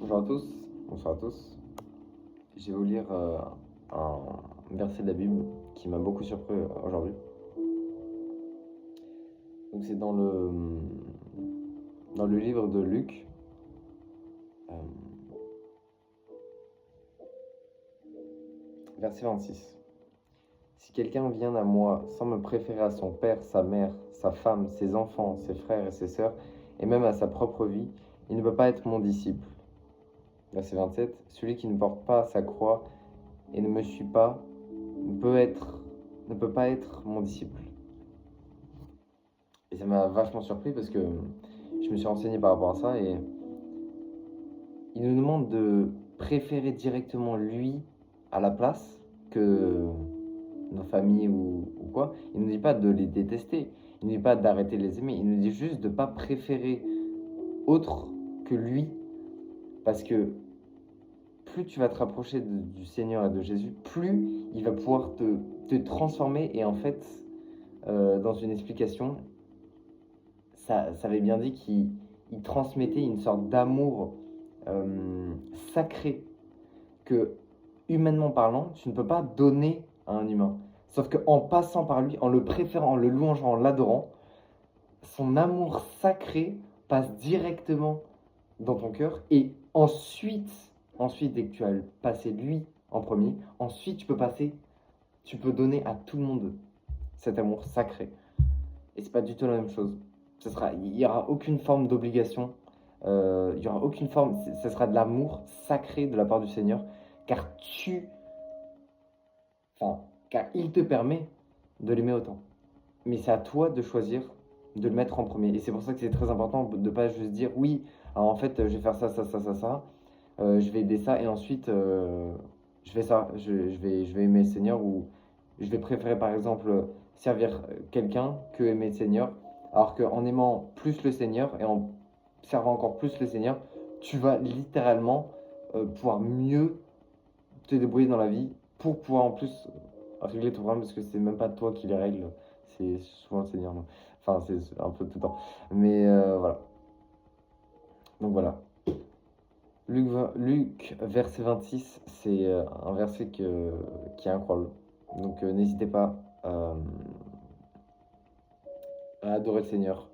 Bonjour à tous, bonsoir à tous. Je vais vous lire un verset de la Bible qui m'a beaucoup surpris aujourd'hui. Donc c'est dans le livre de Luc, euh, verset 26. Si quelqu'un vient à moi sans me préférer à son père, sa mère, sa femme, ses enfants, ses frères et ses sœurs, et même à sa propre vie, il ne peut pas être mon disciple. Verset 27. Celui qui ne porte pas sa croix et ne me suit pas ne peut pas être mon disciple. Et ça m'a vachement surpris parce que je me suis renseigné par rapport à ça et il nous demande de préférer directement lui à la place que nos familles ou quoi. Il ne nous dit pas de les détester, il ne nous dit pas d'arrêter de les aimer, il nous dit juste de ne pas préférer autre que lui parce que plus tu vas te rapprocher du Seigneur et de Jésus, plus il va pouvoir te transformer et en fait, dans une explication, ça avait bien dit qu'il transmettait une sorte d'amour sacré que, humainement parlant, tu ne peux pas donner à un humain. Sauf qu'en passant par lui, en le préférant, en le louangeant, en l'adorant, son amour sacré passe directement dans ton cœur. Et ensuite, dès que tu as passé lui en premier, ensuite tu peux donner à tout le monde cet amour sacré. Et c'est pas du tout la même chose. Il n'y aura aucune forme d'obligation. Il y aura aucune forme. Ce sera de l'amour sacré de la part du Seigneur, car car il te permet de l'aimer autant. Mais c'est à toi de choisir de le mettre en premier. Et c'est pour ça que c'est très important de ne pas juste dire oui. Alors en fait, je vais faire ça, ça, ça, ça, ça. Je vais aider ça et ensuite je fais ça. Je vais aimer le Seigneur ou je vais préférer par exemple servir quelqu'un que aimer le Seigneur. Alors qu'en aimant plus le Seigneur et en servant encore plus le Seigneur, tu vas littéralement pouvoir mieux te débrouiller dans la vie pour pouvoir en plus régler ton problème parce que c'est même pas toi qui les règle, c'est souvent le Seigneur. Non. Enfin, c'est un peu tout le temps. Mais voilà. Donc voilà. Luc, verset 26, c'est un verset qui est incroyable. Donc n'hésitez pas à adorer le Seigneur,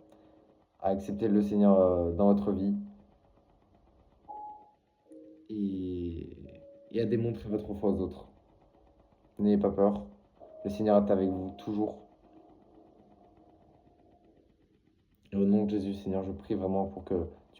à accepter le Seigneur dans votre vie et, et à démontrer votre foi aux autres. N'ayez pas peur, le Seigneur est avec vous toujours. Et au nom de Jésus, Seigneur, je prie vraiment pour que